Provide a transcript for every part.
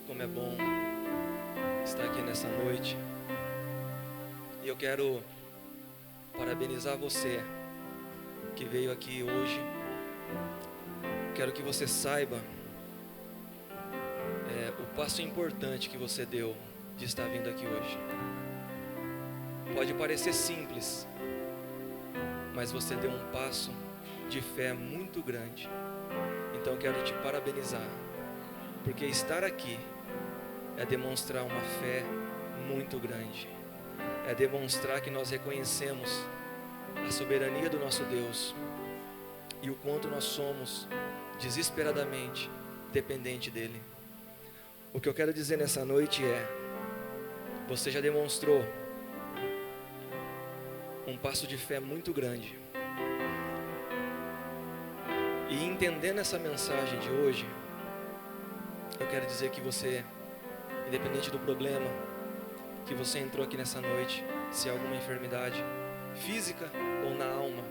Como é bom estar aqui nessa noite. E eu quero parabenizar você que veio aqui hoje. Quero que você saiba o passo importante que você deu de estar vindo aqui hoje. Pode parecer simples, mas você deu um passo de fé muito grande. Então eu quero te parabenizar, porque estar aqui é demonstrar uma fé muito grande. É demonstrar que nós reconhecemos a soberania do nosso Deus e o quanto nós somos desesperadamente dependente dele. O que eu quero dizer nessa noite é: você já demonstrou um passo de fé muito grande. E entendendo essa mensagem de hoje, eu quero dizer que você, independente do problema que você entrou aqui nessa noite, se é alguma enfermidade física ou na alma,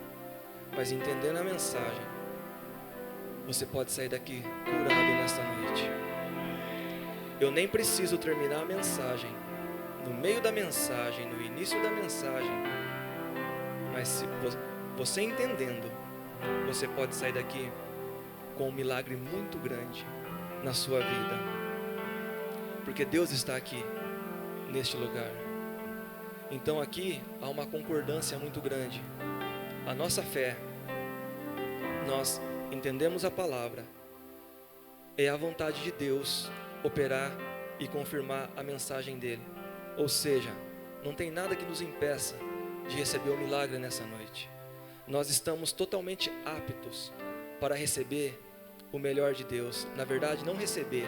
mas entendendo a mensagem, você pode sair daqui curado nesta noite. Eu nem preciso terminar a mensagem, no meio da mensagem, no início da mensagem, mas se você entendendo, você pode sair daqui com um milagre muito grande na sua vida, porque Deus está aqui neste lugar. Então aqui há uma concordância muito grande. A nossa fé, nós entendemos a palavra, é a vontade de Deus operar e confirmar a mensagem dele. Ou seja, não tem nada que nos impeça de receber o milagre nessa noite. Nós estamos totalmente aptos para receber o melhor de Deus. Na verdade, não receber,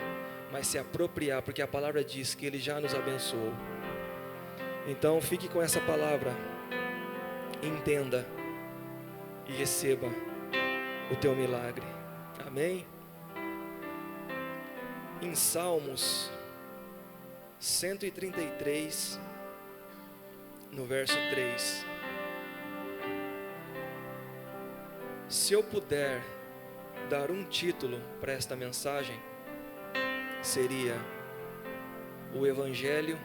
mas se apropriar, porque a palavra diz que Ele já nos abençoou. Então fique com essa palavra, entenda e receba o teu milagre. Amém? Em Salmos 133, no verso 3. Se eu puder dar um título para esta mensagem, seria o Evangelho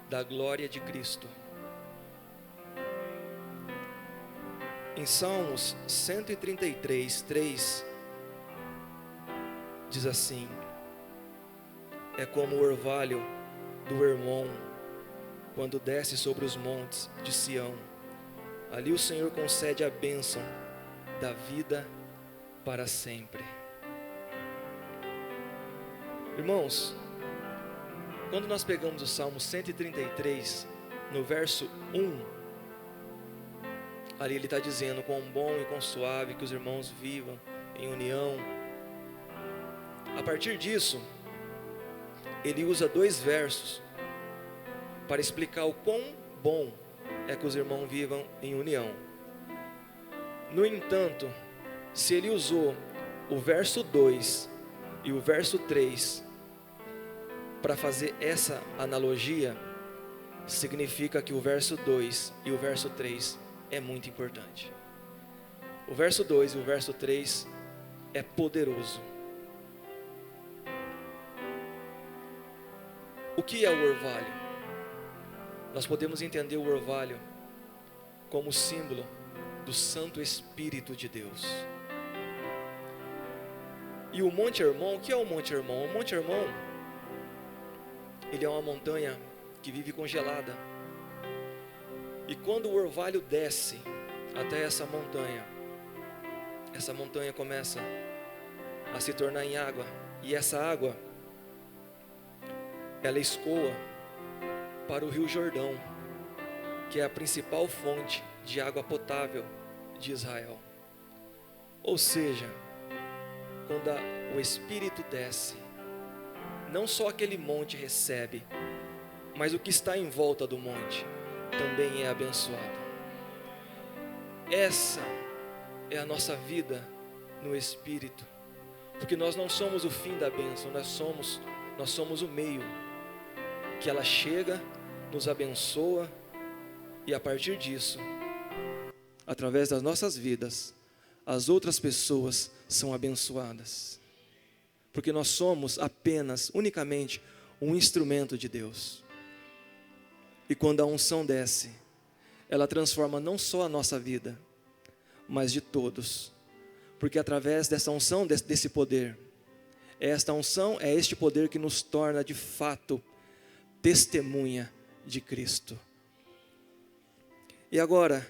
da Glória de Cristo. Em Salmos 133, 3, diz assim: é como o orvalho do Hermon, quando desce sobre os montes de Sião. Ali o Senhor concede a bênção da vida para sempre. Irmãos, quando nós pegamos o Salmo 133, no verso 1, ali ele está dizendo: quão bom e quão suave que os irmãos vivam em união. A partir disso, ele usa 2 versos para explicar o quão bom é que os irmãos vivam em união. No entanto, se ele usou o verso 2 e o verso 3 para fazer essa analogia, significa que o verso 2 e o verso 3 é muito importante. O verso 2 e o verso 3 é poderoso. O que é o orvalho? Nós podemos entender o orvalho como símbolo do Santo Espírito de Deus. E o Monte Hermon, o que é o Monte Hermon? O Monte Hermon, ele é uma montanha que vive congelada. E quando o orvalho desce até essa montanha começa a se tornar em água. E essa água, ela escoa para o Rio Jordão, que é a principal fonte de água potável de Israel. Ou seja, quando o Espírito desce, não só aquele monte recebe, mas o que está em volta do monte também é abençoado. Essa é a nossa vida no Espírito, porque nós não somos o fim da bênção, nós somos o meio, que ela chega, nos abençoa, e a partir disso, através das nossas vidas, as outras pessoas são abençoadas. porque nós somos apenas, unicamente, um instrumento de Deus. E quando a unção desce, ela transforma não só a nossa vida, mas de todos. Porque através dessa unção, desse poder, esta unção é este poder que nos torna de fato testemunha de Cristo. E agora,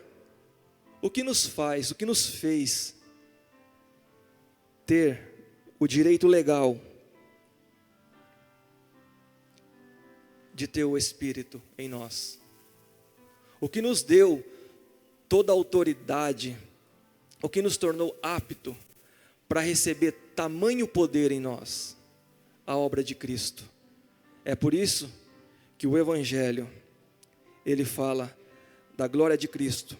o que nos fez ter o direito legal de ter o Espírito em nós? O que nos deu toda a autoridade, o que nos tornou apto para receber tamanho poder em nós? A obra de Cristo. É por isso que o Evangelho, ele fala da glória de Cristo.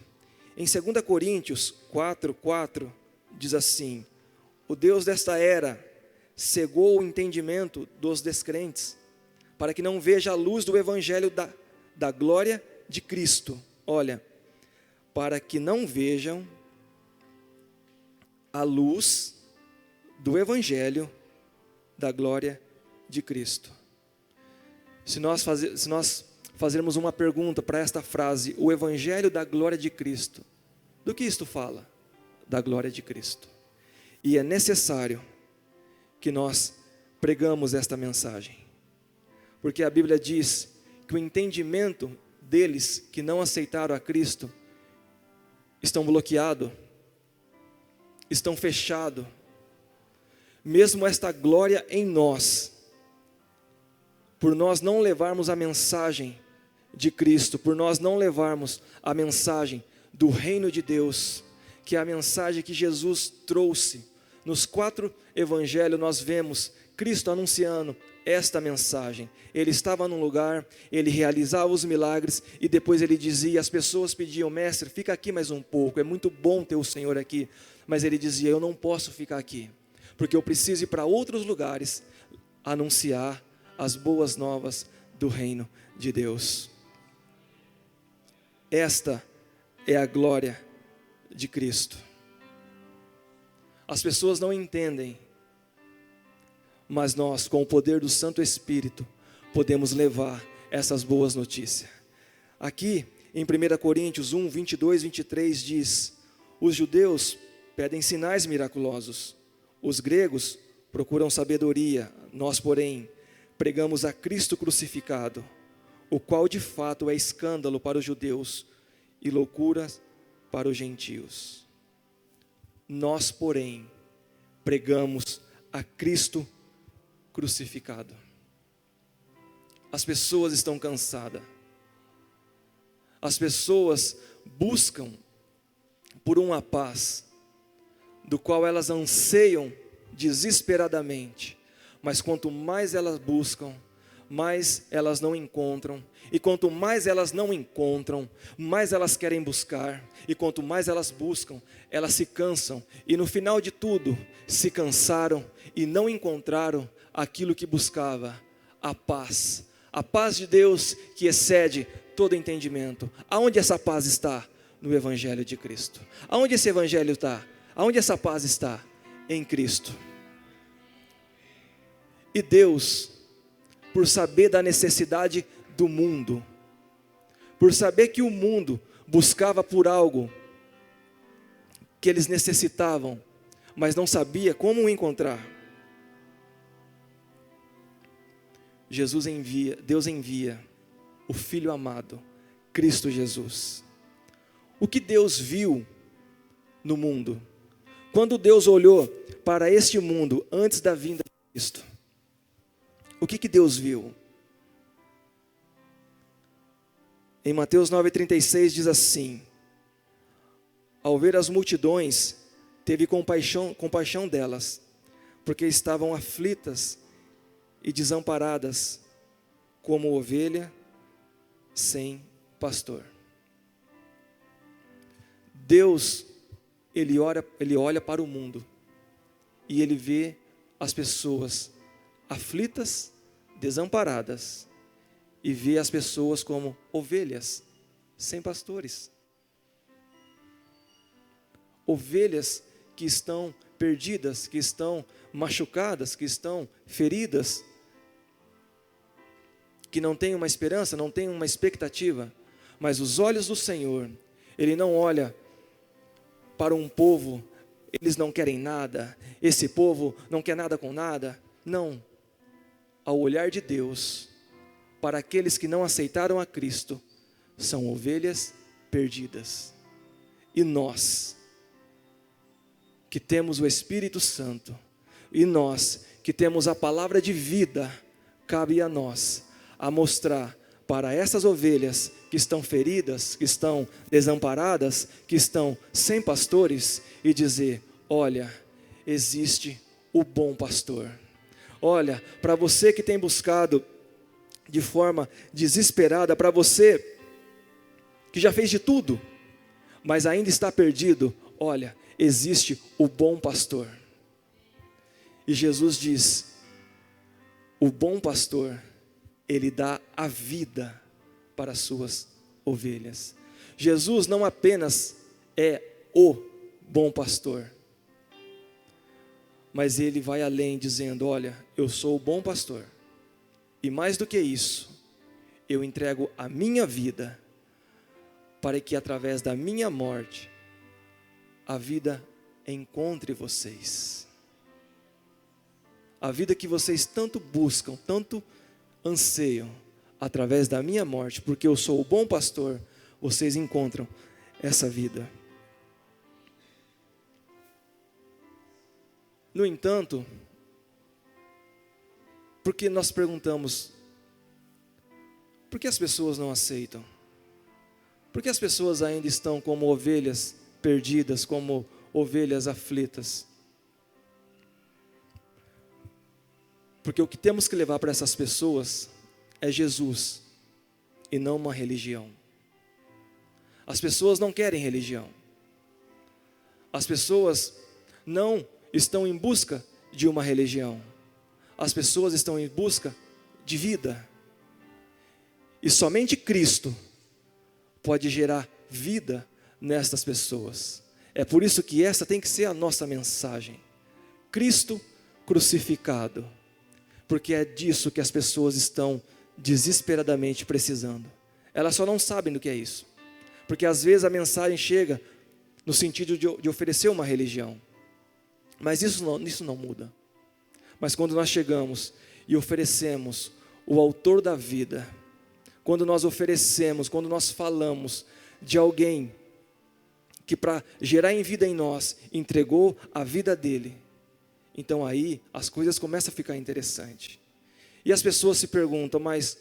Em 2 Coríntios 4:4 diz assim: o Deus desta era cegou o entendimento dos descrentes, para que não veja a luz do Evangelho da glória de Cristo. Olha, para que não vejam a luz do Evangelho da glória de Cristo. Se nós fazermos uma pergunta para esta frase, o Evangelho da glória de Cristo, do que isto fala? Da glória de Cristo. E é necessário que nós pregamos esta mensagem, porque a Bíblia diz que o entendimento deles que não aceitaram a Cristo estão bloqueados, estão fechados. Mesmo esta glória em nós, por nós não levarmos a mensagem de Cristo, por nós não levarmos a mensagem do reino de Deus, que é a mensagem que Jesus trouxe. Nos 4 evangelhos nós vemos Cristo anunciando esta mensagem. Ele estava num lugar, ele realizava os milagres e depois ele dizia, as pessoas pediam, mestre, fica aqui mais um pouco, é muito bom ter o Senhor aqui. Mas ele dizia, eu não posso ficar aqui, porque eu preciso ir para outros lugares anunciar as boas novas do reino de Deus. Esta é a glória de Cristo. As pessoas não entendem, mas nós, com o poder do Santo Espírito, podemos levar essas boas notícias. Aqui, em 1 Coríntios 1, 22, 23, diz, os judeus pedem sinais miraculosos, os gregos procuram sabedoria, nós, porém, pregamos a Cristo crucificado, o qual de fato é escândalo para os judeus e loucura para os gentios. Nós, porém, pregamos a Cristo crucificado. As pessoas estão cansadas. As pessoas buscam por uma paz, do qual elas anseiam desesperadamente. Mas quanto mais elas buscam, mais elas não encontram. E quanto mais elas não encontram, mais elas querem buscar. E quanto mais elas buscam, elas se cansam. E no final de tudo, se cansaram e não encontraram aquilo que buscava, a paz. A paz de Deus que excede todo entendimento. Aonde essa paz está? No Evangelho de Cristo. Aonde esse Evangelho está? Aonde essa paz está? Em Cristo. E Deus, por saber da necessidade do mundo, por saber que o mundo buscava por algo que eles necessitavam, mas não sabia como o encontrar, Deus envia o Filho amado, Cristo Jesus. O que Deus viu no mundo? Quando Deus olhou para este mundo antes da vinda de Cristo, o que Deus viu? Em Mateus 9,36 diz assim, ao ver as multidões, teve compaixão delas, porque estavam aflitas e desamparadas, como ovelha sem pastor. Deus, Ele olha para o mundo, e Ele vê as pessoas aflitas, desamparadas, e vê as pessoas como ovelhas sem pastores. Ovelhas que estão perdidas, que estão machucadas, que estão feridas, que não têm uma esperança, não têm uma expectativa. Mas os olhos do Senhor, Ele não olha para um povo, eles não querem nada, esse povo não quer nada com nada. Não. Ao olhar de Deus, para aqueles que não aceitaram a Cristo, são ovelhas perdidas. E nós, que temos o Espírito Santo, e nós, que temos a palavra de vida, cabe a nós, a mostrar para essas ovelhas que estão feridas, que estão desamparadas, que estão sem pastores, e dizer: olha, existe o bom pastor. Olha, para você que tem buscado de forma desesperada, para você que já fez de tudo, mas ainda está perdido, olha, existe o bom pastor. E Jesus diz: o bom pastor, ele dá a vida para as suas ovelhas. Jesus não apenas é o bom pastor, mas ele vai além, dizendo: olha, eu sou o bom pastor, e mais do que isso, eu entrego a minha vida, para que através da minha morte, a vida encontre vocês. A vida que vocês tanto buscam, tanto anseiam, através da minha morte, porque eu sou o bom pastor, vocês encontram essa vida. No entanto, porque nós perguntamos, por que as pessoas não aceitam? Por que as pessoas ainda estão como ovelhas perdidas, como ovelhas aflitas? Porque o que temos que levar para essas pessoas é Jesus e não uma religião. As pessoas não querem religião. As pessoas não estão em busca de uma religião. As pessoas estão em busca de vida. E somente Cristo pode gerar vida nestas pessoas. É por isso que essa tem que ser a nossa mensagem. Cristo crucificado. Porque é disso que as pessoas estão desesperadamente precisando. Elas só não sabem do que é isso. Porque às vezes a mensagem chega no sentido de oferecer uma religião. Mas isso não muda. Mas quando nós chegamos e oferecemos o autor da vida, quando nós oferecemos, quando nós falamos de alguém que para gerar em vida em nós, entregou a vida dele, então aí as coisas começam a ficar interessantes. E as pessoas se perguntam: mas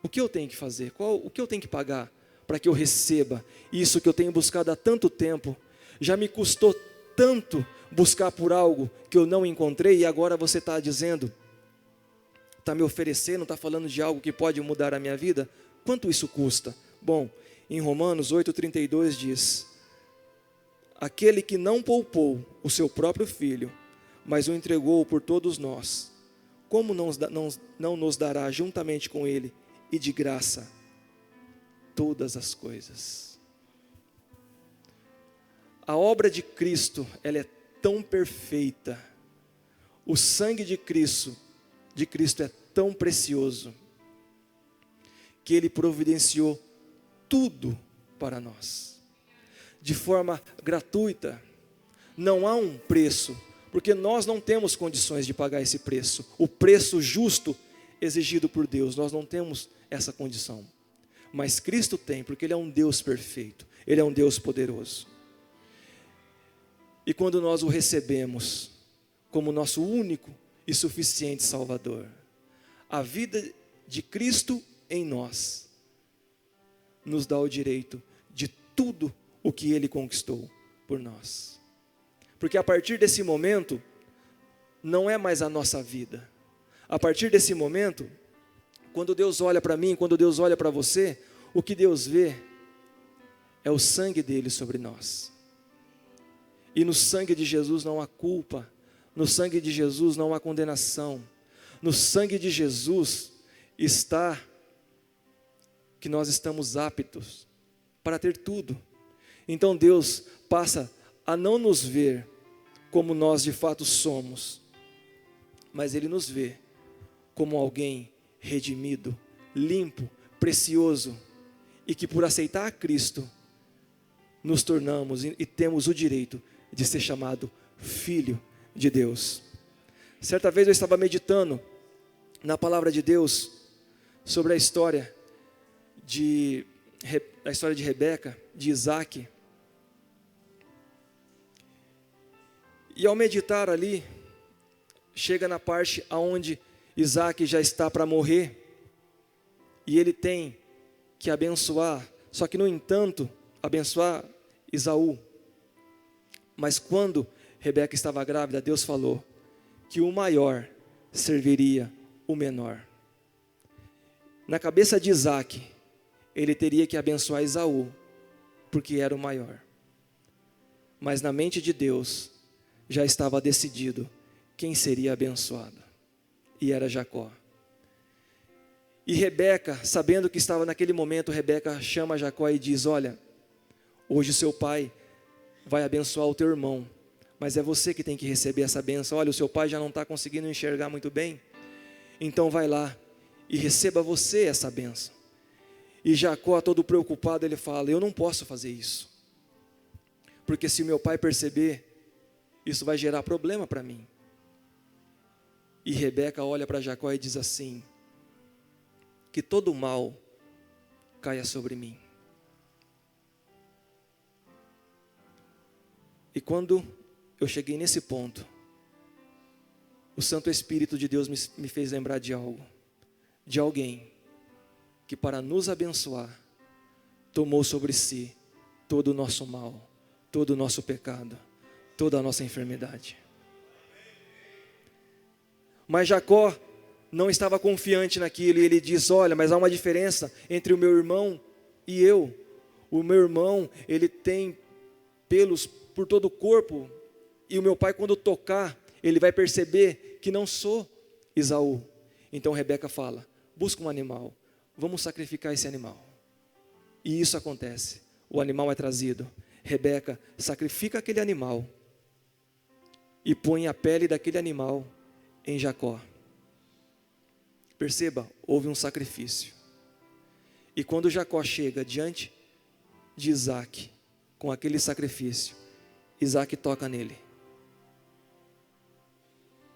o que eu tenho que fazer? O que eu tenho que pagar para que eu receba isso que eu tenho buscado há tanto tempo? Já me custou tanto buscar por algo que eu não encontrei, e agora você está dizendo, está me oferecendo, está falando de algo que pode mudar a minha vida? Quanto isso custa? Bom, em Romanos 8,32 diz: aquele que não poupou o seu próprio filho, mas o entregou por todos nós, como não nos dará juntamente com ele e de graça todas as coisas? A obra de Cristo, ela é tão perfeita, o sangue de Cristo é tão precioso, que Ele providenciou tudo para nós, de forma gratuita. Não há um preço, porque nós não temos condições de pagar esse preço, o preço justo exigido por Deus, nós não temos essa condição, mas Cristo tem, porque Ele é um Deus perfeito, Ele é um Deus poderoso. E quando nós o recebemos como nosso único e suficiente Salvador, a vida de Cristo em nós nos dá o direito de tudo o que Ele conquistou por nós. Porque a partir desse momento, não é mais a nossa vida. A partir desse momento, quando Deus olha para mim, quando Deus olha para você, o que Deus vê é o sangue dele sobre nós. E no sangue de Jesus não há culpa, no sangue de Jesus não há condenação, no sangue de Jesus está que nós estamos aptos para ter tudo. Então Deus passa a não nos ver como nós de fato somos, mas Ele nos vê como alguém redimido, limpo, precioso, e que por aceitar a Cristo, nos tornamos e temos o direito de ser chamado filho de Deus. Certa vez eu estava meditando na palavra de Deus sobre a história de Rebeca, de Isaac. E ao meditar ali, chega na parte onde Isaac já está para morrer, e ele tem que abençoar, só que no entanto, abençoar Esaú. Mas quando Rebeca estava grávida, Deus falou que o maior serviria o menor. Na cabeça de Isaac, ele teria que abençoar Esaú, porque era o maior. Mas na mente de Deus, já estava decidido quem seria abençoado, e era Jacó. E Rebeca, sabendo que estava naquele momento, Rebeca chama Jacó e diz: olha, hoje o seu pai vai abençoar o teu irmão, mas é você que tem que receber essa bênção. Olha, o seu pai já não está conseguindo enxergar muito bem, então vai lá e receba você essa bênção. E Jacó, todo preocupado, ele fala: eu não posso fazer isso, porque se o meu pai perceber, isso vai gerar problema para mim. E Rebeca olha para Jacó e diz assim: que todo mal caia sobre mim. E quando eu cheguei nesse ponto, o Santo Espírito de Deus me fez lembrar de algo, de alguém que para nos abençoar, tomou sobre si todo o nosso mal, todo o nosso pecado, toda a nossa enfermidade. Mas Jacó não estava confiante naquilo, e ele diz: olha, mas há uma diferença entre o meu irmão e eu. O meu irmão, ele tem pelos por todo o corpo, e o meu pai, quando tocar, ele vai perceber que não sou Esaú. Então Rebeca fala: busca um animal, vamos sacrificar esse animal. E isso acontece, o animal é trazido. Rebeca sacrifica aquele animal e põe a pele daquele animal em Jacó. Perceba, houve um sacrifício. E quando Jacó chega diante de Isaac, com aquele sacrifício, Isaac toca nele.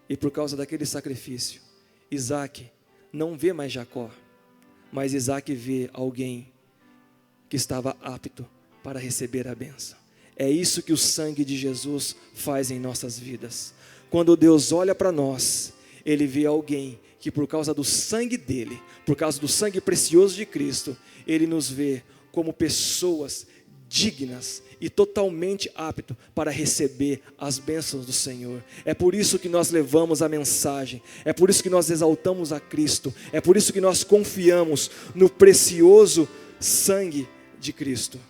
E por causa daquele sacrifício, Isaac não vê mais Jacó, mas Isaac vê alguém que estava apto para receber a bênção. É isso que o sangue de Jesus faz em nossas vidas. Quando Deus olha para nós, Ele vê alguém que por causa do sangue dele, por causa do sangue precioso de Cristo, Ele nos vê como pessoas dignas e totalmente apto para receber as bênçãos do Senhor. É por isso que nós levamos a mensagem, é por isso que nós exaltamos a Cristo, é por isso que nós confiamos no precioso sangue de Cristo.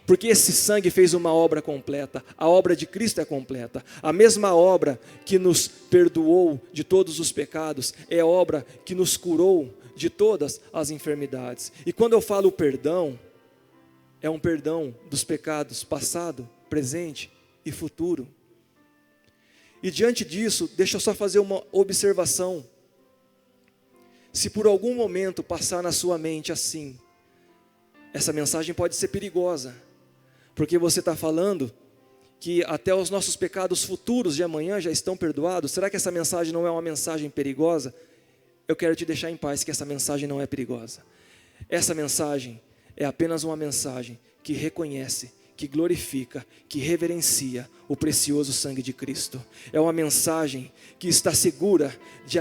Porque esse sangue fez uma obra completa, a obra de Cristo é completa. A mesma obra que nos perdoou de todos os pecados, é a obra que nos curou de todas as enfermidades. E quando eu falo perdão, é um perdão dos pecados passado, presente e futuro. E diante disso, deixa eu só fazer uma observação. Se por algum momento passar na sua mente assim, essa mensagem pode ser perigosa, porque você está falando que até os nossos pecados futuros de amanhã já estão perdoados. Será que essa mensagem não é uma mensagem perigosa? Eu quero te deixar em paz que essa mensagem não é perigosa. Essa mensagem é apenas uma mensagem que reconhece, que glorifica, que reverencia o precioso sangue de Cristo. É uma mensagem que está segura de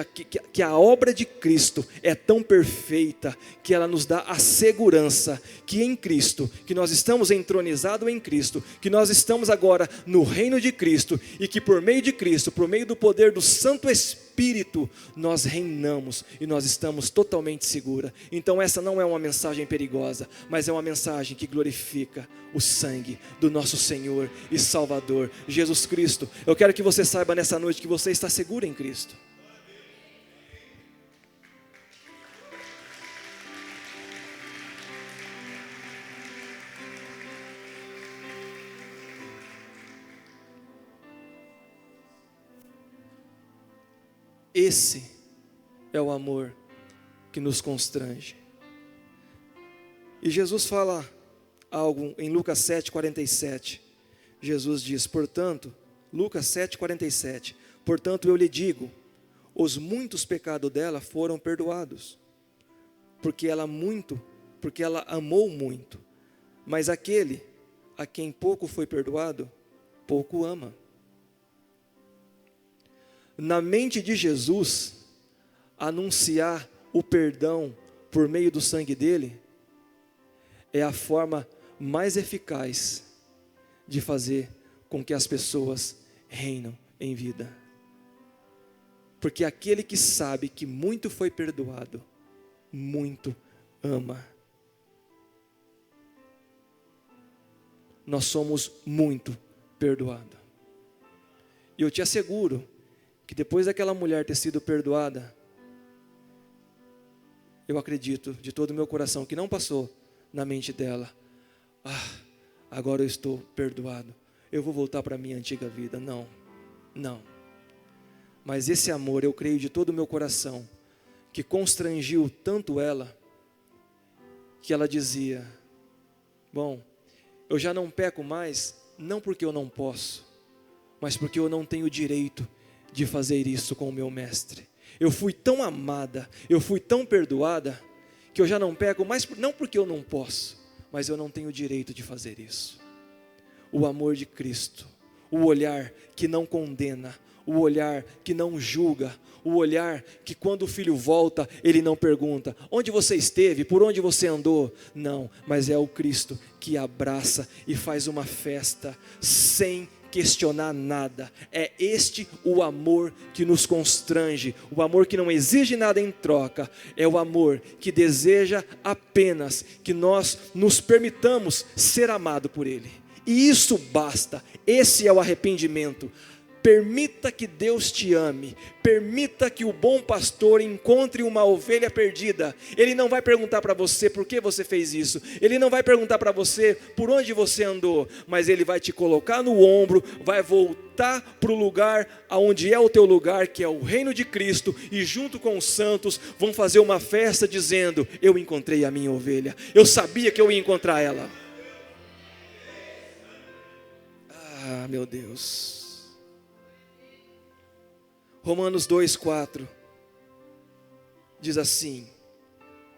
que a obra de Cristo é tão perfeita que ela nos dá a segurança que em Cristo, que nós estamos entronizados em Cristo, que nós estamos agora no reino de Cristo e que por meio de Cristo, por meio do poder do Santo Espírito, nós reinamos e nós estamos totalmente seguros. Então essa não é uma mensagem perigosa, mas é uma mensagem que glorifica o sangue do nosso Senhor e Salvador Jesus Cristo. Eu quero que você saiba nessa noite que você está seguro em Cristo. Esse é o amor que nos constrange. E Jesus fala algo em Lucas 7,47. Jesus diz, portanto, Lucas 7,47, portanto eu lhe digo, os muitos pecados dela foram perdoados, porque ela amou muito, mas aquele a quem pouco foi perdoado, pouco ama. Na mente de Jesus, anunciar o perdão por meio do sangue dele, é a forma mais eficaz de fazer com que as pessoas reinam em vida. Porque aquele que sabe que muito foi perdoado, muito ama. Nós somos muito perdoados. E eu te asseguro que depois daquela mulher ter sido perdoada, eu acredito de todo o meu coração que não passou na mente dela, agora eu estou perdoado, eu vou voltar para a minha antiga vida. Não. Mas esse amor, eu creio de todo o meu coração, que constrangiu tanto ela, que ela dizia, bom, eu já não peco mais, não porque eu não posso, mas porque eu não tenho direito de fazer isso com o meu mestre. Eu fui tão amada, eu fui tão perdoada, que eu já não peco mais, não porque eu não posso, mas eu não tenho direito de fazer isso. O amor de Cristo, o olhar que não condena, o olhar que não julga, o olhar que quando o filho volta, ele não pergunta, onde você esteve, por onde você andou? Não, mas é o Cristo que abraça e faz uma festa, sem questionar nada. É este o amor que nos constrange, o amor que não exige nada em troca, é o amor que deseja apenas que nós nos permitamos ser amado por Ele, e isso basta. Esse é o arrependimento. Permita que Deus te ame, permita que o bom pastor encontre uma ovelha perdida. Ele não vai perguntar para você por que você fez isso, ele não vai perguntar para você por onde você andou, mas ele vai te colocar no ombro, vai voltar para o lugar onde é o teu lugar, que é o reino de Cristo, e junto com os santos vão fazer uma festa dizendo, eu encontrei a minha ovelha, eu sabia que eu ia encontrar ela. Meu Deus. Romanos 2,4 diz assim,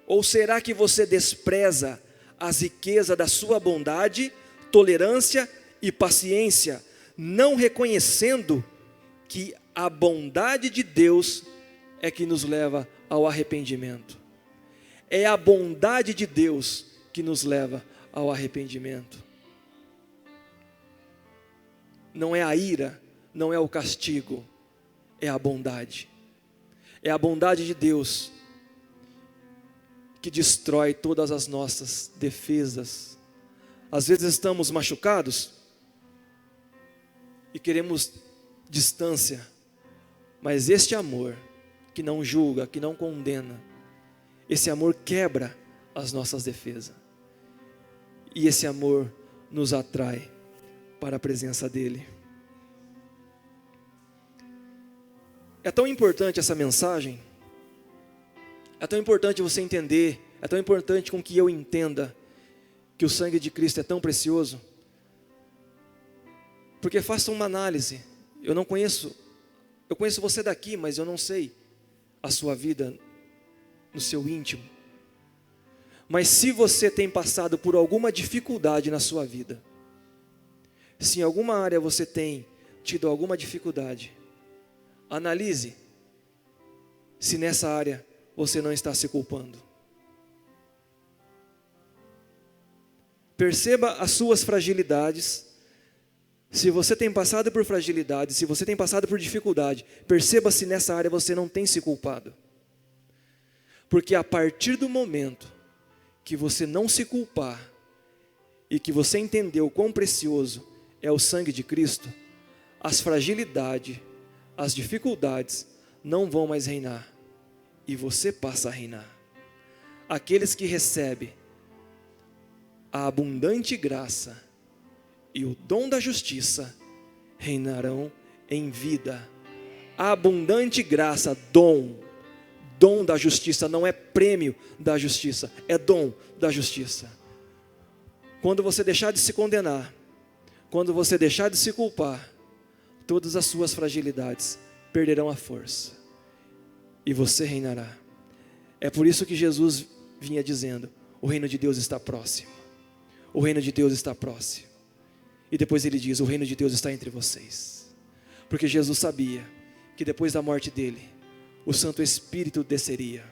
ou será que você despreza as riquezas da sua bondade, tolerância e paciência, não reconhecendo que a bondade de Deus é que nos leva ao arrependimento? É a bondade de Deus que nos leva ao arrependimento. Não é a ira, não é o castigo, é a bondade. É a bondade de Deus que destrói todas as nossas defesas. Às vezes estamos machucados e queremos distância, mas este amor que não julga, que não condena, esse amor quebra as nossas defesas, e esse amor nos atrai para a presença dEle. É tão importante essa mensagem, é tão importante você entender, é tão importante com que eu entenda que o sangue de Cristo é tão precioso, porque faça uma análise. Eu conheço você daqui, mas eu não sei a sua vida no seu íntimo. Mas se você tem passado por alguma dificuldade na sua vida, se em alguma área você tem tido alguma dificuldade, analise se nessa área você não está se culpando. Perceba as suas fragilidades. Se você tem passado por fragilidade, se você tem passado por dificuldade, perceba se nessa área você não tem se culpado. Porque a partir do momento que você não se culpar e que você entendeu o quão precioso é o sangue de Cristo, as fragilidades, as dificuldades não vão mais reinar, e você passa a reinar. Aqueles que recebem a abundante graça e o dom da justiça reinarão em vida. A abundante graça, dom da justiça, não é prêmio da justiça, é dom da justiça. Quando você deixar de se condenar, quando você deixar de se culpar, todas as suas fragilidades perderão a força e você reinará. É por isso que Jesus vinha dizendo: o reino de Deus está próximo, o reino de Deus está próximo. E depois ele diz: o reino de Deus está entre vocês. Porque Jesus sabia que depois da morte dele, o Santo Espírito desceria,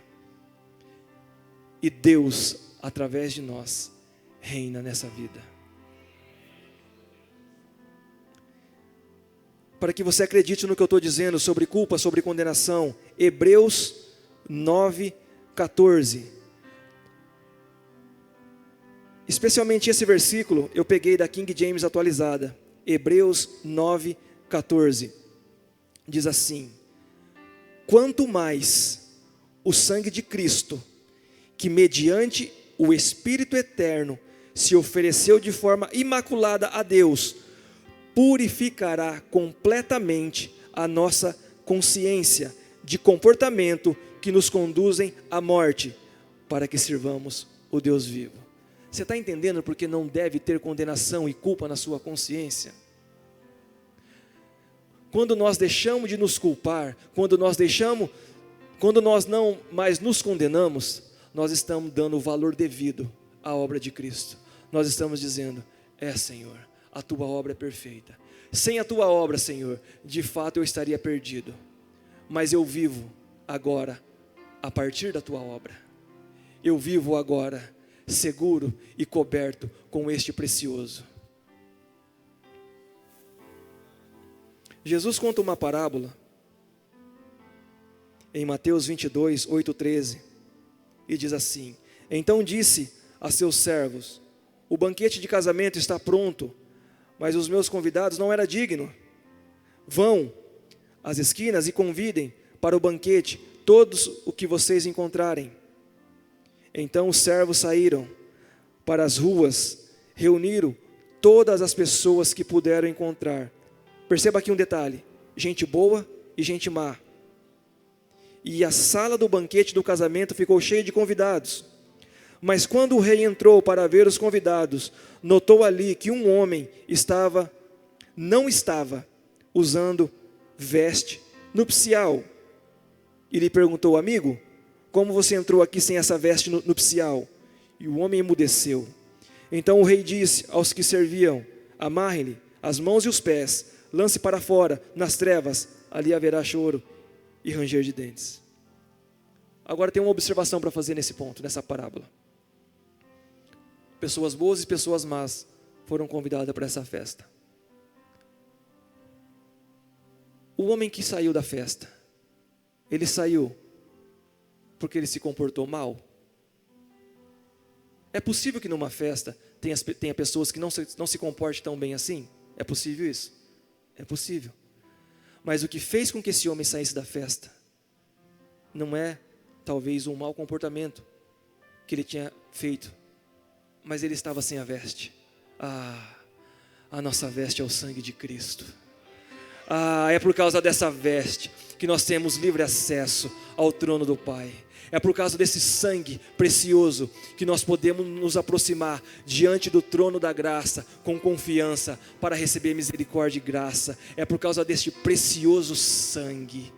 e Deus, através de nós, reina nessa vida. Para que você acredite no que eu estou dizendo sobre culpa, sobre condenação, Hebreus 9:14. Especialmente esse versículo eu peguei da King James atualizada. Hebreus 9:14 diz assim: quanto mais o sangue de Cristo, que mediante o Espírito eterno se ofereceu de forma imaculada a Deus, purificará completamente a nossa consciência de comportamento que nos conduzem à morte, para que sirvamos o Deus vivo. Você está entendendo porque não deve ter condenação e culpa na sua consciência? Quando nós deixamos de nos culpar, quando nós não mais nos condenamos, nós estamos dando o valor devido à obra de Cristo. Nós estamos dizendo: Senhor, a tua obra é perfeita. Sem a tua obra, Senhor, de fato eu estaria perdido. Mas eu vivo agora a partir da tua obra. Eu vivo agora seguro e coberto com este precioso. Jesus conta uma parábola em Mateus 22, 8-13, e diz assim: então disse a seus servos: o banquete de casamento está pronto, mas os meus convidados não eram dignos. Vão às esquinas e convidem para o banquete todos o que vocês encontrarem. Então os servos saíram para as ruas, reuniram todas as pessoas que puderam encontrar. Perceba aqui um detalhe: gente boa e gente má. E a sala do banquete do casamento ficou cheia de convidados. Mas quando o rei entrou para ver os convidados, notou ali que um homem não estava usando veste nupcial. E lhe perguntou: amigo, como você entrou aqui sem essa veste nupcial? E o homem emudeceu. Então o rei disse aos que serviam: amarrem-lhe as mãos e os pés, lance para fora, nas trevas, ali haverá choro e ranger de dentes. Agora tem uma observação para fazer nesse ponto, nessa parábola. Pessoas boas e pessoas más foram convidadas para essa festa. O homem que saiu da festa, ele saiu porque ele se comportou mal? É possível que numa festa tenha pessoas que não se comportem tão bem assim? É possível isso? É possível. Mas o que fez com que esse homem saísse da festa não é talvez um mau comportamento que ele tinha feito, mas ele estava sem a veste. A nossa veste é o sangue de Cristo. É por causa dessa veste que nós temos livre acesso ao trono do Pai. É por causa desse sangue precioso que nós podemos nos aproximar diante do trono da graça com confiança para receber misericórdia e graça. É por causa deste precioso sangue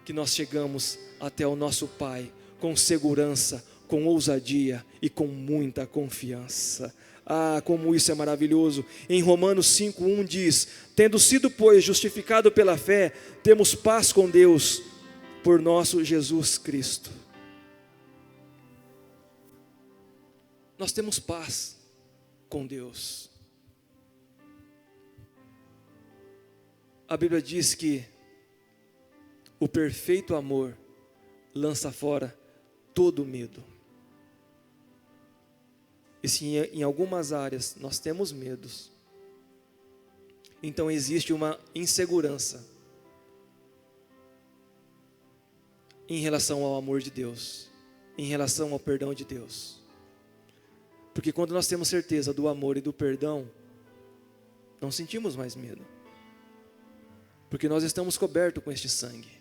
que nós chegamos até o nosso Pai com segurança, com ousadia e com muita confiança. Como isso é maravilhoso. Em Romanos 5:1 diz: tendo sido, pois, justificado pela fé, temos paz com Deus por nosso Jesus Cristo. Nós temos paz com Deus. A Bíblia diz que o perfeito amor lança fora todo medo. E se em algumas áreas nós temos medos, então existe uma insegurança em relação ao amor de Deus, em relação ao perdão de Deus. Porque quando nós temos certeza do amor e do perdão, não sentimos mais medo. Porque nós estamos cobertos com este sangue.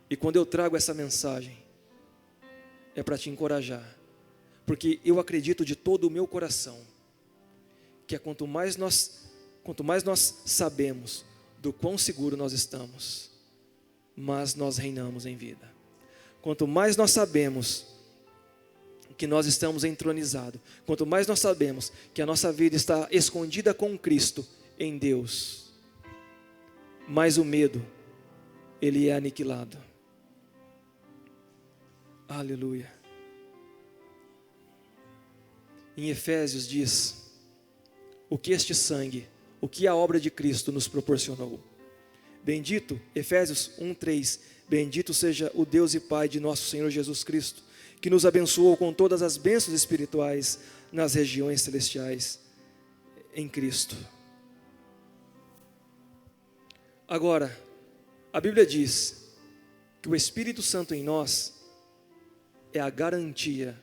E quando eu trago essa mensagem, é para te encorajar. Porque eu acredito de todo o meu coração, que quanto mais nós sabemos do quão seguro nós estamos, mas nós reinamos em vida. Quanto mais nós sabemos que nós estamos entronizados, quanto mais nós sabemos que a nossa vida está escondida com Cristo em Deus, mais o medo, ele é aniquilado. Aleluia. Em Efésios diz, o que este sangue, o que a obra de Cristo nos proporcionou. Bendito, Efésios 1:3, bendito seja o Deus e Pai de nosso Senhor Jesus Cristo, que nos abençoou com todas as bênçãos espirituais nas regiões celestiais em Cristo. Agora, a Bíblia diz que o Espírito Santo em nós é a garantia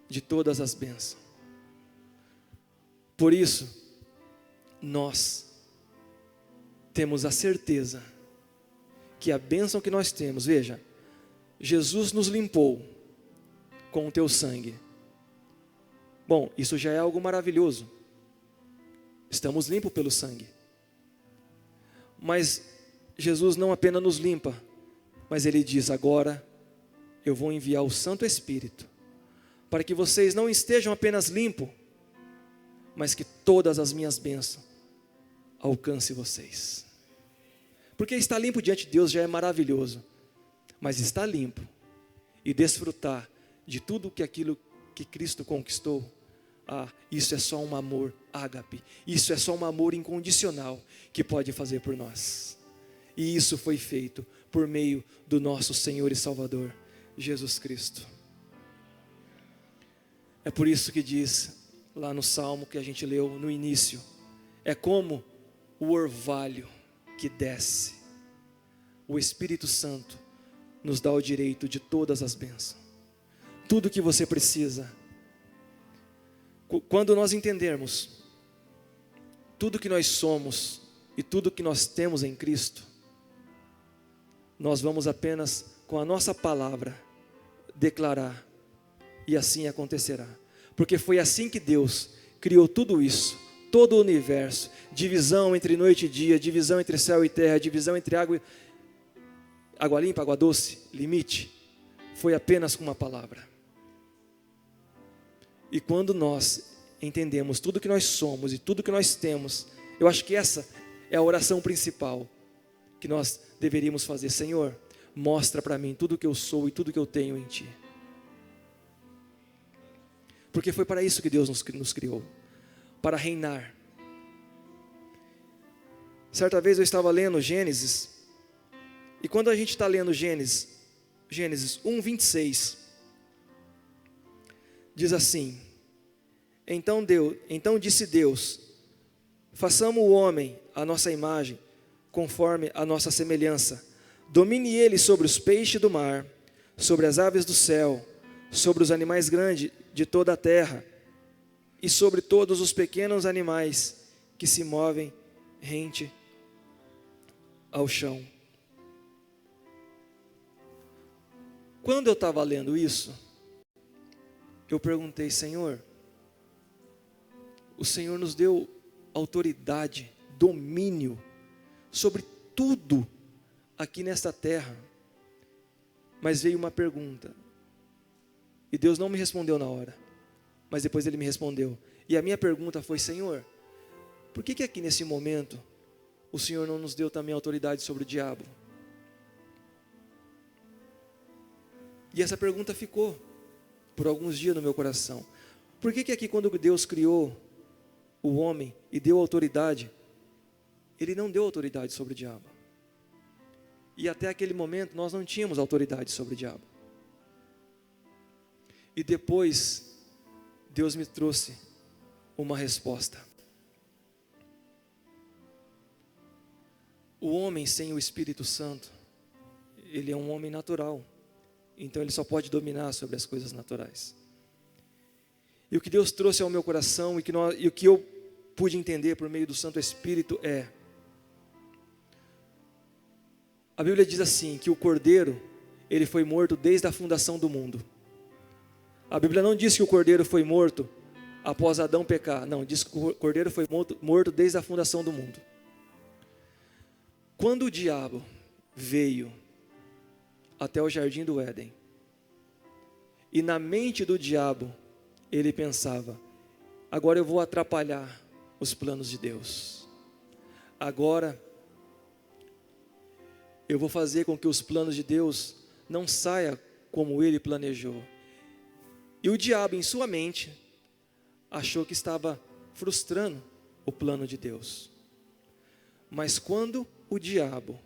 de todas as bênçãos. Por isso, nós temos a certeza que a bênção que nós temos, veja, Jesus nos limpou com o teu sangue. Bom, isso já é algo maravilhoso. Estamos limpos pelo sangue. Mas Jesus não apenas nos limpa, mas Ele diz, agora eu vou enviar o Santo Espírito, para que vocês não estejam apenas limpos, mas que todas as minhas bênçãos alcancem vocês. Porque estar limpo diante de Deus já é maravilhoso, mas estar limpo e desfrutar de tudo aquilo que Cristo conquistou, isso é só um amor ágape, isso é só um amor incondicional que pode fazer por nós. E isso foi feito por meio do nosso Senhor e Salvador, Jesus Cristo. É por isso que diz lá no Salmo que a gente leu no início, é como o orvalho que desce. O Espírito Santo nos dá o direito de todas as bênçãos. Tudo que você precisa. Quando nós entendermos tudo que nós somos e tudo que nós temos em Cristo, nós vamos apenas com a nossa palavra declarar, e assim acontecerá. Porque foi assim que Deus criou tudo isso, todo o universo, divisão entre noite e dia, divisão entre céu e terra, divisão entre água limpa, água doce, limite, foi apenas com uma palavra. E quando nós entendemos tudo que nós somos e tudo que nós temos, eu acho que essa é a oração principal que nós deveríamos fazer. Senhor, mostra para mim tudo que eu sou e tudo que eu tenho em Ti. Porque foi para isso que Deus nos criou, para reinar. Certa vez eu estava lendo Gênesis, e quando a gente está lendo Gênesis 1:26, diz assim, então disse Deus, façamos o homem à nossa imagem, conforme a nossa semelhança, domine ele sobre os peixes do mar, sobre as aves do céu, sobre os animais grandes de toda a terra, e sobre todos os pequenos animais que se movem rente ao chão. Quando eu estava lendo isso, eu perguntei, Senhor, o Senhor nos deu autoridade, domínio sobre tudo aqui nesta terra, mas veio uma pergunta, e Deus não me respondeu na hora, mas depois Ele me respondeu, e a minha pergunta foi, Senhor, por que aqui nesse momento, o Senhor não nos deu também autoridade sobre o diabo? E essa pergunta ficou por alguns dias no meu coração. Por que aqui quando Deus criou o homem e deu autoridade, Ele não deu autoridade sobre o diabo? E até aquele momento nós não tínhamos autoridade sobre o diabo. E depois Deus me trouxe uma resposta. O homem sem o Espírito Santo, ele é um homem natural. Então ele só pode dominar sobre as coisas naturais. E o que Deus trouxe ao meu coração e o que eu pude entender por meio do Santo Espírito a Bíblia diz assim, que o Cordeiro, ele foi morto desde a fundação do mundo. A Bíblia não diz que o Cordeiro foi morto após Adão pecar. Não, diz que o Cordeiro foi morto desde a fundação do mundo. Quando o diabo veio até o jardim do Éden, e na mente do diabo, ele pensava, agora eu vou atrapalhar os planos de Deus. Agora eu vou fazer com que os planos de Deus não saiam como ele planejou. E o diabo, em sua mente, achou que estava frustrando o plano de Deus. Mas quando o diabo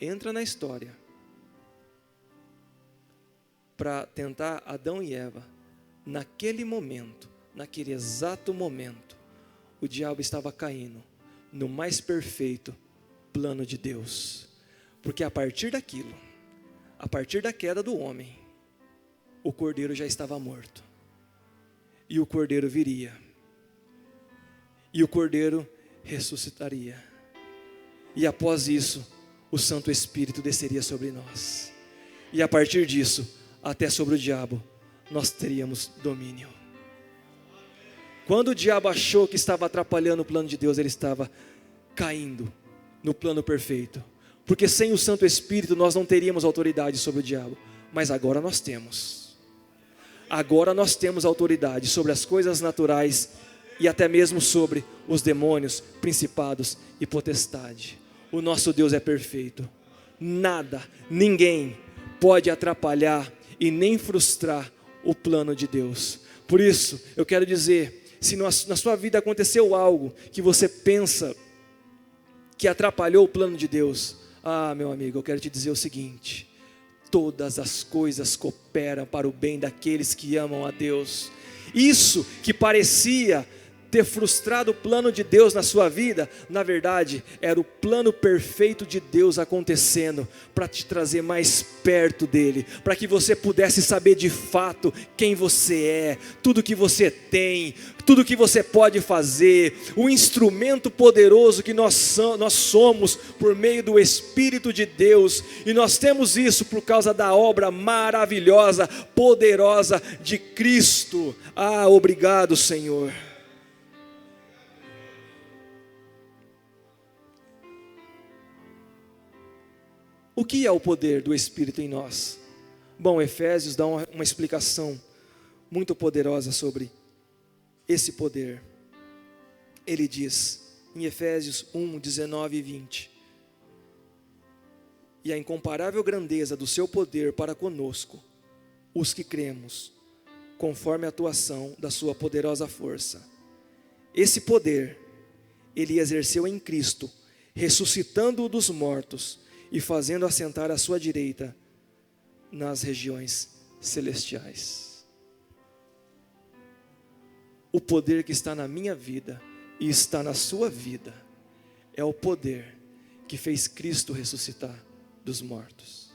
entra na história para tentar Adão e Eva, naquele momento, naquele exato momento, o diabo estava caindo no mais perfeito plano de Deus. Porque a partir daquilo, a partir da queda do homem, o Cordeiro já estava morto. E o Cordeiro viria. E o Cordeiro ressuscitaria. E após isso, o Santo Espírito desceria sobre nós. E a partir disso, até sobre o diabo, nós teríamos domínio. Quando o diabo achou que estava atrapalhando o plano de Deus, ele estava caindo no plano perfeito. Porque sem o Santo Espírito nós não teríamos autoridade sobre o diabo. Mas agora nós temos. Agora nós temos autoridade sobre as coisas naturais e até mesmo sobre os demônios, principados e potestade. O nosso Deus é perfeito. Nada, ninguém pode atrapalhar e nem frustrar o plano de Deus. Por isso, eu quero dizer, se na sua vida aconteceu algo que você pensa que atrapalhou o plano de Deus, meu amigo, eu quero te dizer o seguinte: todas as coisas cooperam para o bem daqueles que amam a Deus. Isso que parecia ter frustrado o plano de Deus na sua vida, na verdade, era o plano perfeito de Deus acontecendo, para te trazer mais perto dele, para que você pudesse saber de fato quem você é, tudo que você tem, tudo que você pode fazer, o instrumento poderoso que nós somos por meio do Espírito de Deus, e nós temos isso por causa da obra maravilhosa, poderosa de Cristo. Obrigado, Senhor. O que é o poder do Espírito em nós? Bom, Efésios dá uma explicação muito poderosa sobre esse poder. Ele diz em Efésios 1, 19 e 20: e a incomparável grandeza do seu poder para conosco, os que cremos, conforme a atuação da sua poderosa força. Esse poder, ele exerceu em Cristo, ressuscitando-o dos mortos, e fazendo assentar à sua direita nas regiões celestiais. O poder que está na minha vida e está na sua vida é o poder que fez Cristo ressuscitar dos mortos.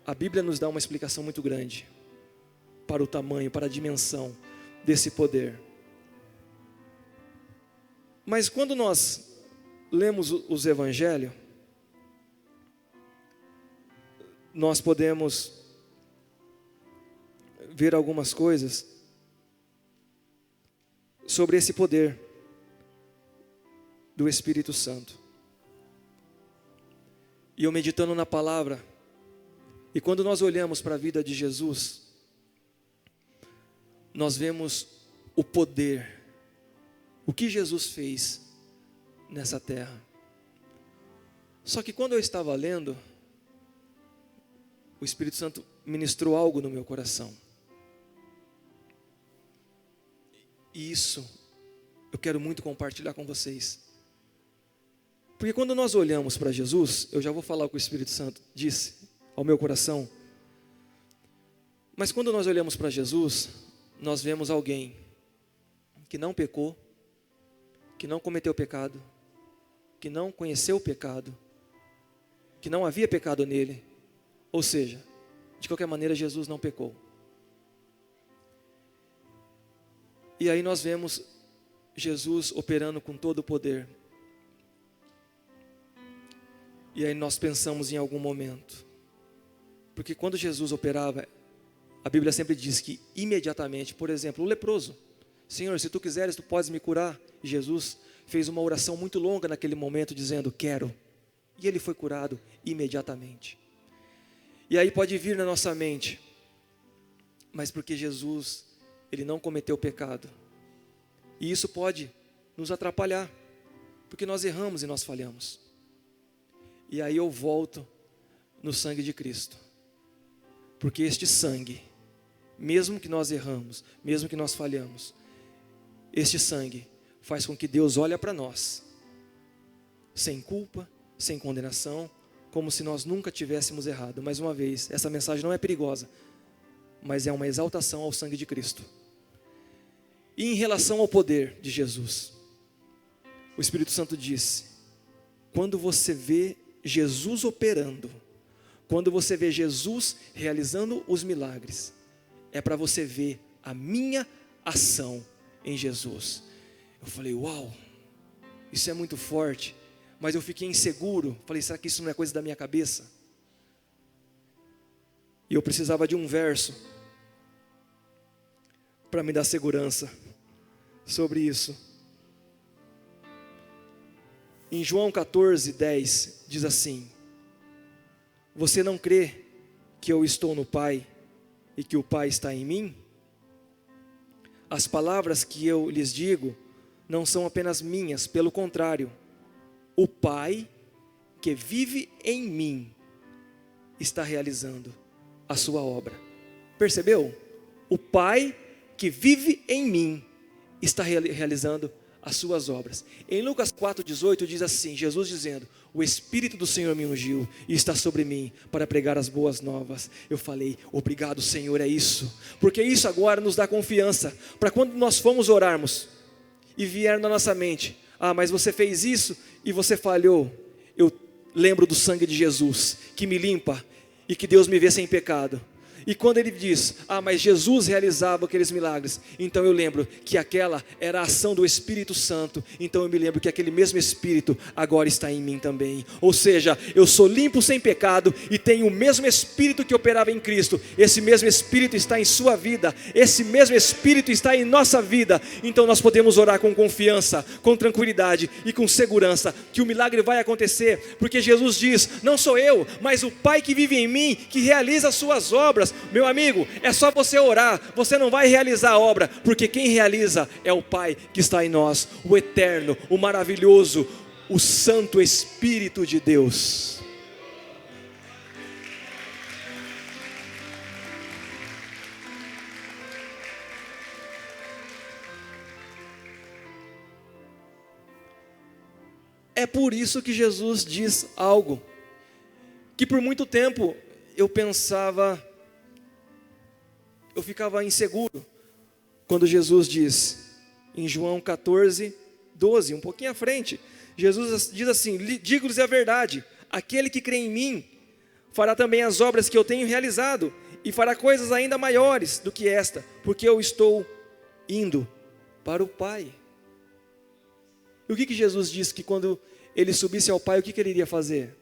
A Bíblia nos dá uma explicação muito grande para o tamanho, para a dimensão desse poder. Mas quando nós lemos os evangelhos, nós podemos ver algumas coisas sobre esse poder do Espírito Santo. E eu meditando na palavra, e quando nós olhamos para a vida de Jesus, nós vemos o poder, o que Jesus fez nessa terra. Só que quando eu estava lendo, o Espírito Santo ministrou algo no meu coração. E isso eu quero muito compartilhar com vocês. Porque quando nós olhamos para Jesus, eu já vou falar o que o Espírito Santo disse ao meu coração. Mas quando nós olhamos para Jesus, nós vemos alguém que não pecou, que não cometeu pecado, que não conheceu o pecado, que não havia pecado nele. Ou seja, de qualquer maneira Jesus não pecou. E aí nós vemos Jesus operando com todo o poder. E aí nós pensamos em algum momento, porque quando Jesus operava, a Bíblia sempre diz que imediatamente, por exemplo, o leproso, Senhor, se tu quiseres, tu podes me curar. E Jesus fez uma oração muito longa naquele momento, dizendo, quero. E ele foi curado imediatamente. E aí pode vir na nossa mente, mas porque Jesus, ele não cometeu pecado. E isso pode nos atrapalhar, porque nós erramos e nós falhamos. E aí eu volto no sangue de Cristo. Porque este sangue, mesmo que nós erramos, mesmo que nós falhamos, este sangue faz com que Deus olhe para nós, sem culpa, sem condenação, como se nós nunca tivéssemos errado. Mais uma vez, essa mensagem não é perigosa, mas é uma exaltação ao sangue de Cristo. E em relação ao poder de Jesus, o Espírito Santo disse, quando você vê Jesus operando, quando você vê Jesus realizando os milagres, é para você ver a minha ação em Jesus. Eu falei, uau, isso é muito forte, mas eu fiquei inseguro, falei, será que isso não é coisa da minha cabeça? E eu precisava de um verso para me dar segurança sobre isso. Em João 14:10 diz assim, você não crê que eu estou no Pai e que o Pai está em mim? As palavras que eu lhes digo não são apenas minhas, pelo contrário, o Pai que vive em mim está realizando a sua obra. Percebeu? O Pai que vive em mim está realizando as suas obras. Em Lucas 4:18 diz assim, Jesus dizendo, o Espírito do Senhor me ungiu e está sobre mim para pregar as boas novas. Eu falei, obrigado Senhor, é isso, porque isso agora nos dá confiança, para quando nós formos orarmos, e vier na nossa mente, mas você fez isso, e você falhou, eu lembro do sangue de Jesus, que me limpa, e que Deus me vê sem pecado. E quando ele diz, mas Jesus realizava aqueles milagres, então eu lembro que aquela era a ação do Espírito Santo, então eu me lembro que aquele mesmo Espírito agora está em mim também. Ou seja, eu sou limpo sem pecado e tenho o mesmo Espírito que operava em Cristo, esse mesmo Espírito está em sua vida, esse mesmo Espírito está em nossa vida, então nós podemos orar com confiança, com tranquilidade e com segurança, que o milagre vai acontecer, porque Jesus diz, não sou eu, mas o Pai que vive em mim, que realiza as suas obras. Meu amigo, é só você orar, você não vai realizar a obra, porque quem realiza é o Pai que está em nós, o eterno, o maravilhoso, o Santo Espírito de Deus. É por isso que Jesus diz algo, que por muito tempo eu pensava, eu ficava inseguro, quando Jesus diz, em João 14:12, um pouquinho à frente, Jesus diz assim, digo-lhes a verdade, aquele que crê em mim, fará também as obras que eu tenho realizado, e fará coisas ainda maiores do que esta, porque eu estou indo para o Pai. E o que Jesus disse? Que quando ele subisse ao Pai, o que ele iria fazer?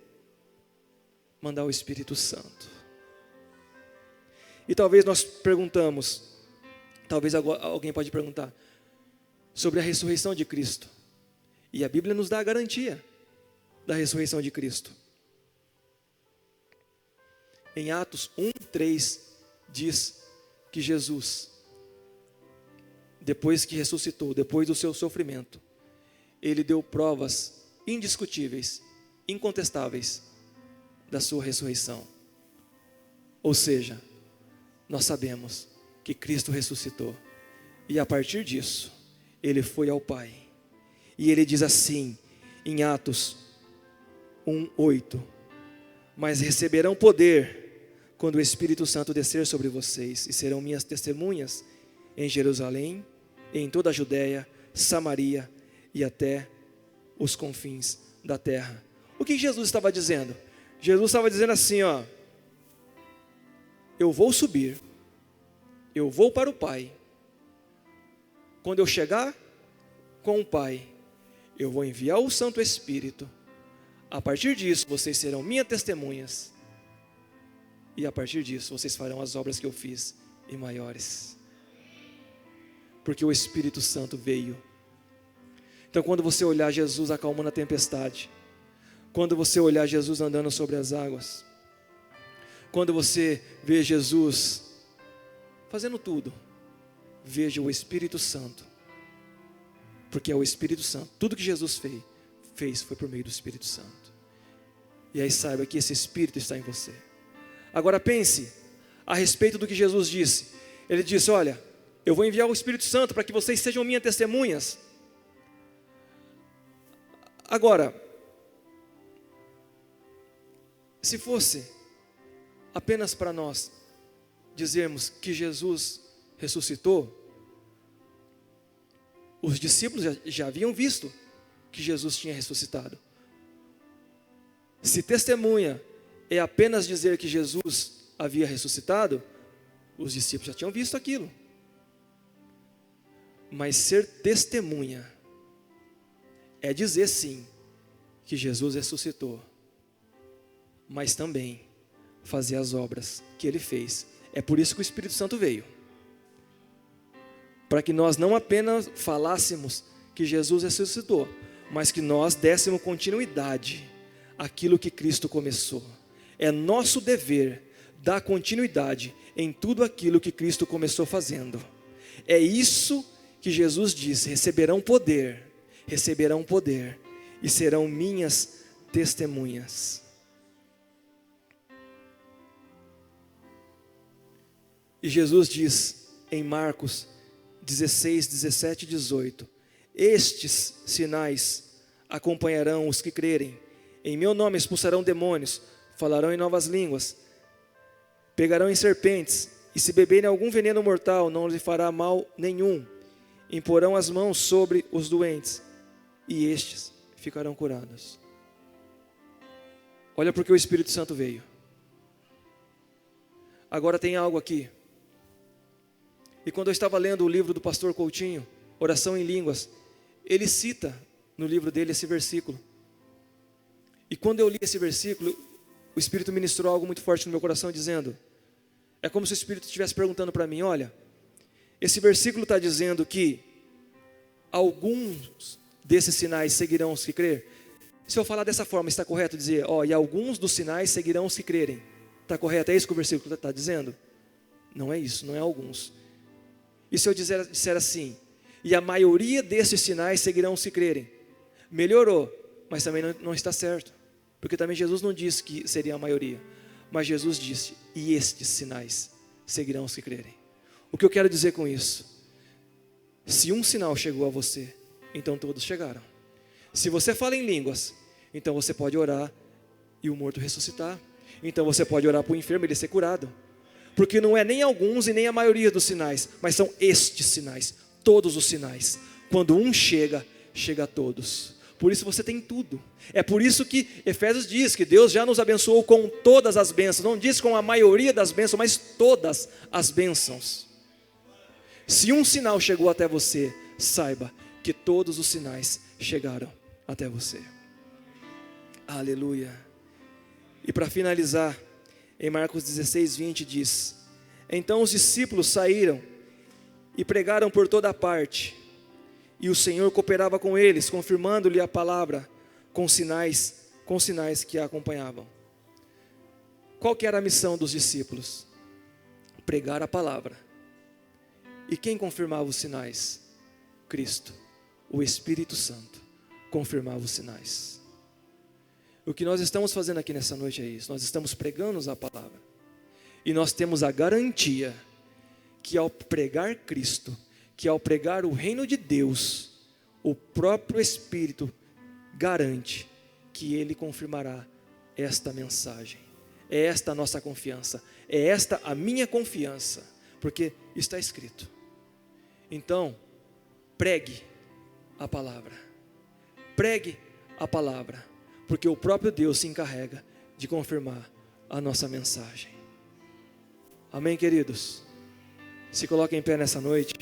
Mandar o Espírito Santo. E talvez nós perguntamos, talvez alguém pode perguntar, sobre a ressurreição de Cristo. E a Bíblia nos dá a garantia da ressurreição de Cristo. Em Atos 1:3 diz que Jesus, depois que ressuscitou, depois do seu sofrimento, ele deu provas indiscutíveis, incontestáveis da sua ressurreição. Ou seja, nós sabemos que Cristo ressuscitou, e a partir disso, ele foi ao Pai, e ele diz assim, em Atos 1:8, mas receberão poder, quando o Espírito Santo descer sobre vocês, e serão minhas testemunhas, em Jerusalém, em toda a Judéia, Samaria, e até os confins da terra. O que Jesus estava dizendo? Jesus estava dizendo assim, eu vou subir, eu vou para o Pai, quando eu chegar com o Pai, eu vou enviar o Santo Espírito. A partir disso, vocês serão minhas testemunhas. E a partir disso, vocês farão as obras que eu fiz e maiores. Porque o Espírito Santo veio. Então, quando você olhar Jesus acalmando a tempestade, quando você olhar Jesus andando sobre as águas, quando você vê Jesus fazendo tudo, veja o Espírito Santo. Porque é o Espírito Santo. Tudo que Jesus fez foi por meio do Espírito Santo. E aí saiba que esse Espírito está em você. Agora pense a respeito do que Jesus disse. Ele disse, olha, eu vou enviar o Espírito Santo para que vocês sejam minhas testemunhas. Agora, se fosse apenas para nós dizermos que Jesus ressuscitou, os discípulos já haviam visto que Jesus tinha ressuscitado. Se testemunha é apenas dizer que Jesus havia ressuscitado, os discípulos já tinham visto aquilo. Mas ser testemunha é dizer sim que Jesus ressuscitou, mas também fazer as obras que Ele fez. É por isso que o Espírito Santo veio. Para que nós não apenas falássemos que Jesus ressuscitou, mas que nós dessemos continuidade àquilo que Cristo começou. É nosso dever dar continuidade em tudo aquilo que Cristo começou fazendo. É isso que Jesus disse, receberão poder e serão minhas testemunhas. E Jesus diz em Marcos 16, 17 e 18, estes sinais acompanharão os que crerem, em meu nome expulsarão demônios, falarão em novas línguas, pegarão em serpentes, e se beberem algum veneno mortal, não lhe fará mal nenhum, imporão as mãos sobre os doentes, e estes ficarão curados. Olha porque o Espírito Santo veio. Agora tem algo aqui. E quando eu estava lendo o livro do pastor Coutinho, Oração em Línguas, ele cita no livro dele esse versículo. E quando eu li esse versículo, o Espírito ministrou algo muito forte no meu coração, dizendo, é como se o Espírito estivesse perguntando para mim, olha, esse versículo está dizendo que alguns desses sinais seguirão os que crer. Se eu falar dessa forma, está correto dizer, e alguns dos sinais seguirão os que crerem. Está correto? É isso que o versículo está dizendo? Não é isso, não é alguns. E se eu disser assim, e a maioria desses sinais seguirão os que crerem? Melhorou, mas também não está certo. Porque também Jesus não disse que seria a maioria. Mas Jesus disse, e estes sinais seguirão os que crerem. O que eu quero dizer com isso? Se um sinal chegou a você, então todos chegaram. Se você fala em línguas, então você pode orar e o morto ressuscitar. Então você pode orar para o enfermo e ele ser curado. Porque não é nem alguns e nem a maioria dos sinais, mas são estes sinais, todos os sinais. Quando um chega, chega a todos. Por isso você tem tudo. É por isso que Efésios diz que Deus já nos abençoou com todas as bênçãos. Não diz com a maioria das bênçãos, mas todas as bênçãos. Se um sinal chegou até você, saiba que todos os sinais chegaram até você. Aleluia. E para finalizar, em Marcos 16, 20 diz, então os discípulos saíram e pregaram por toda parte, e o Senhor cooperava com eles, confirmando-lhe a palavra com sinais que a acompanhavam. Qual que era a missão dos discípulos? Pregar a palavra. E quem confirmava os sinais? Cristo, o Espírito Santo, confirmava os sinais. O que nós estamos fazendo aqui nessa noite é isso. Nós estamos pregando a palavra. E nós temos a garantia que ao pregar Cristo, que ao pregar o reino de Deus, o próprio Espírito garante que Ele confirmará esta mensagem. É esta a nossa confiança. É esta a minha confiança. Porque está escrito. Então, pregue a palavra. Pregue a palavra. Porque o próprio Deus se encarrega de confirmar a nossa mensagem. Amém, queridos? Se coloquem em pé nessa noite.